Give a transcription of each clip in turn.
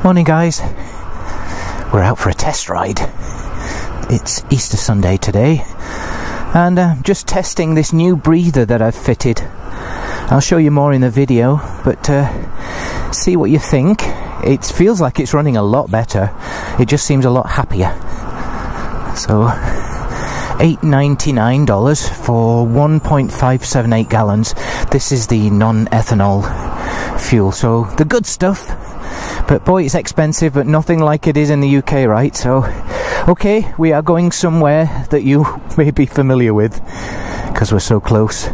Morning guys, we're out for a test ride. It's Easter Sunday today and I'm just testing this new breather that I've fitted. I'll show you more in the video, but see what you think. It feels like it's running a lot better. It just seems a lot happier. So $8.99 for 1.578 gallons. This is the non-ethanol fuel, so the good stuff. But boy, it's expensive, but nothing like it is in the UK, right? So, okay, we are going somewhere that you may be familiar with, because we're so close.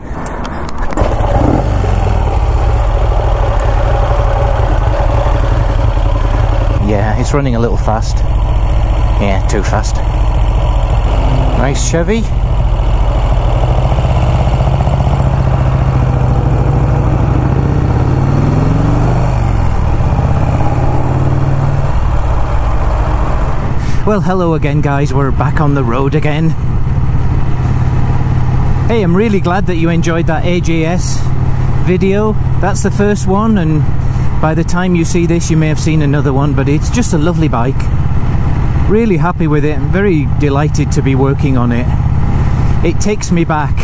Yeah, it's running a little fast. Yeah, too fast. Nice Chevy. Well, hello again guys, we're back on the road again. Hey, I'm really glad that you enjoyed that AJS video. That's the first one, and by the time you see this you may have seen another one, but it's just a lovely bike. Really happy with it. I'm very delighted to be working on it. It takes me back,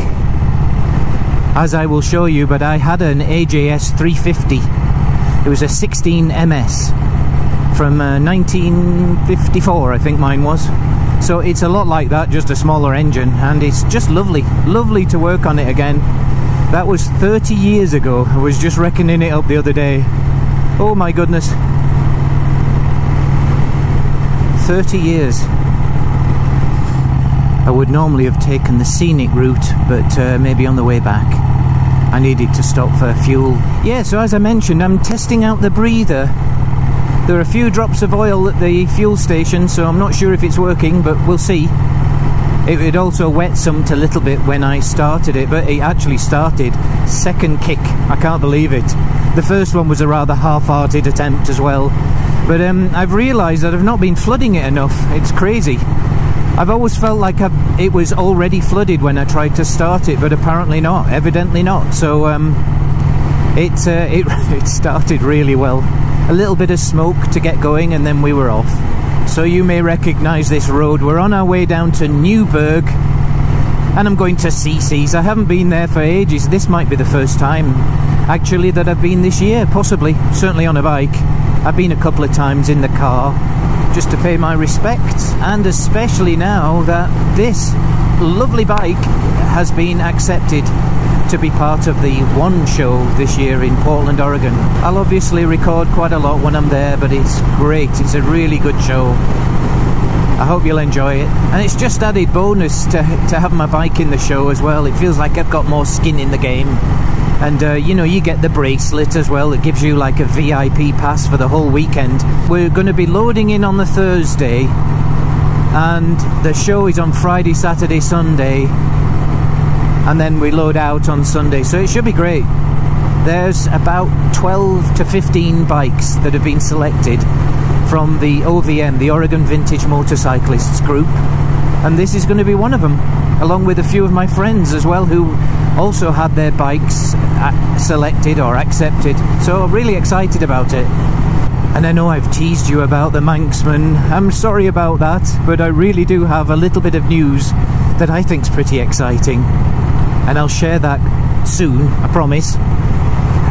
as I will show you, but I had an AJS 350. It was a 16 MS. From 1954, I think mine was. So it's a lot like that, just a smaller engine, and it's just lovely to work on it again. That was 30 years ago. I was just reckoning it up the other day. Oh my goodness, 30 years. I would normally have taken the scenic route, but maybe on the way back I needed to stop for fuel. Yeah, so as I mentioned, I'm testing out the breather. There are a few drops of oil at the fuel station, so I'm not sure if it's working, but we'll see. It also wet sumped a little bit when I started it, but it actually started second kick. I can't believe it. The first one was a rather half-hearted attempt as well. But I've realised that I've not been flooding it enough. It's crazy. I've always felt like it was already flooded when I tried to start it, but apparently not. Evidently not. So it started really well. A little bit of smoke to get going, and then we were off. So you may recognise this road. We're on our way down to Newburgh, and I'm going to CC's. I haven't been there for ages. This might be the first time actually that I've been this year, possibly, certainly on a bike. I've been a couple of times in the car just to pay my respects, and especially now that this lovely bike has been accepted to be part of the One Show this year in Portland, Oregon. I'll obviously record quite a lot when I'm there, but it's great. It's a really good show. I hope you'll enjoy it. And it's just added bonus to have my bike in the show as well. It feels like I've got more skin in the game. And you know, you get the bracelet as well. It gives you like a VIP pass for the whole weekend. We're going to be loading in on the Thursday, and the show is on Friday, Saturday, Sunday, and then we load out on Sunday, so it should be great. There's about 12 to 15 bikes that have been selected from the OVM, the Oregon Vintage Motorcyclists group, and this is going to be one of them, along with a few of my friends as well who also had their bikes selected or accepted. So I'm really excited about it. And I know I've teased you about the Manxman. I'm sorry about that, but I really do have a little bit of news that I think's pretty exciting. And I'll share that soon, I promise.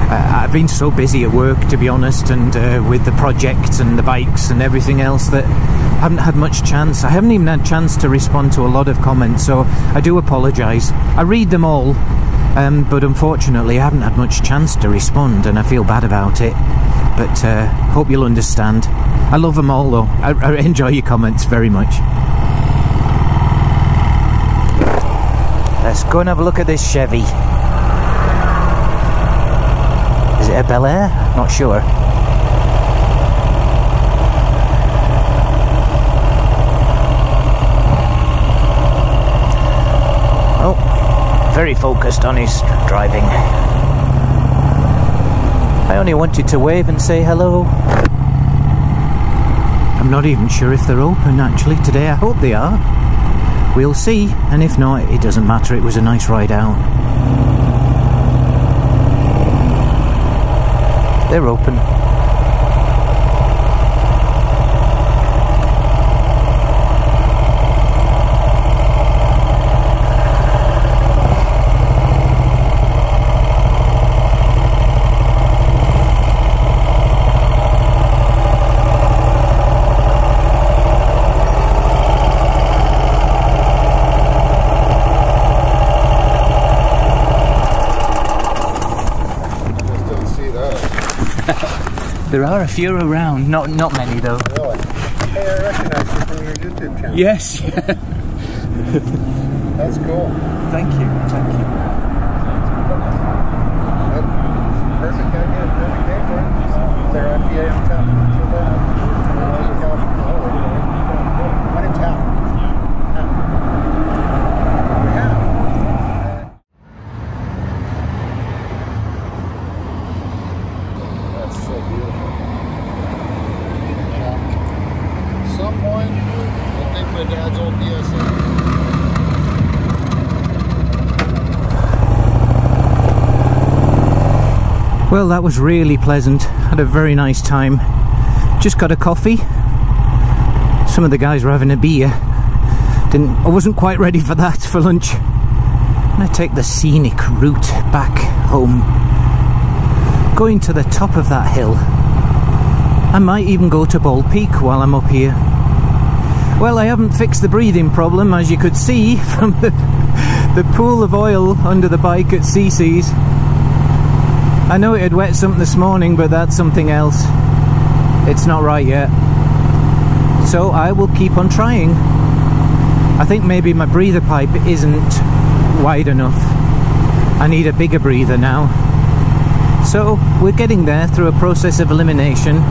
I've been so busy at work, to be honest, and with the projects and the bikes and everything else, that I haven't had much chance. I haven't even had a chance to respond to a lot of comments, so I do apologise. I read them all, but unfortunately I haven't had much chance to respond, and I feel bad about it. But hope you'll understand. I love them all though. I enjoy your comments very much. Let's go and have a look at this Chevy. Is it a Bel Air? Not sure. Oh, very focused on his driving. I only wanted to wave and say hello. I'm not even sure if they're open actually today. I hope they are. We'll see, and if not, it doesn't matter. It was a nice ride out. They're open. There are a few around, not many though. Really? Hey, I recognize you from your YouTube channel. Yes. That's cool. Thank you. Perfect idea, perfect day for it. Their IPA on tap. So bad. When in town. That's so beautiful. At some point, I think my dad's old DSL. Well, that was really pleasant. Had a very nice time. Just got a coffee. Some of the guys were having a beer. I wasn't quite ready for that for lunch. I'm gonna take the scenic route back home. Going to the top of that hill. I might even go to Bald Peak while I'm up here. Well, I haven't fixed the breathing problem, as you could see from the pool of oil under the bike at CC's. I know it had wet something this morning, but that's something else. It's not right yet. So I will keep on trying. I think maybe my breather pipe isn't wide enough. I need a bigger breather now. So we're getting there through a process of elimination.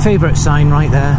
Favourite sign right there.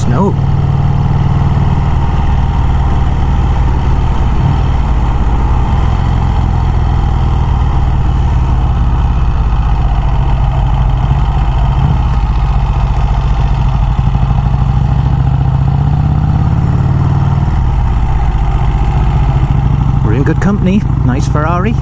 snow. We're in good company. Nice Ferrari.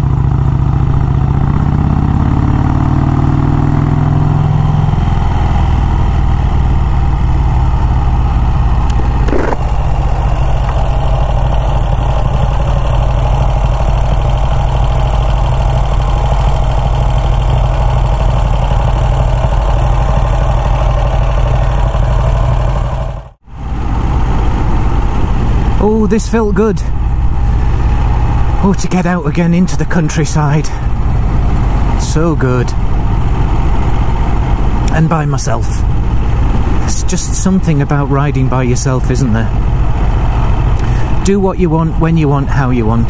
Oh, this felt good. Oh, to get out again into the countryside. So good. And by myself. There's just something about riding by yourself, isn't there? Do what you want, when you want, how you want.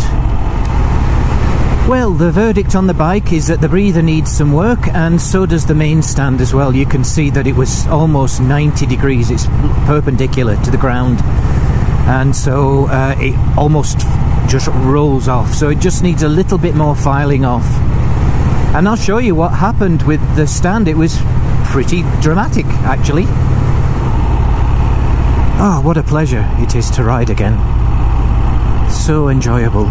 Well, the verdict on the bike is that the breather needs some work, and so does the main stand as well. You can see that it was almost 90 degrees. It's perpendicular to the ground. And so it almost just rolls off, so it just needs a little bit more filing off. And I'll show you what happened with the stand. It was pretty dramatic, actually. Oh, what a pleasure it is to ride again. So enjoyable.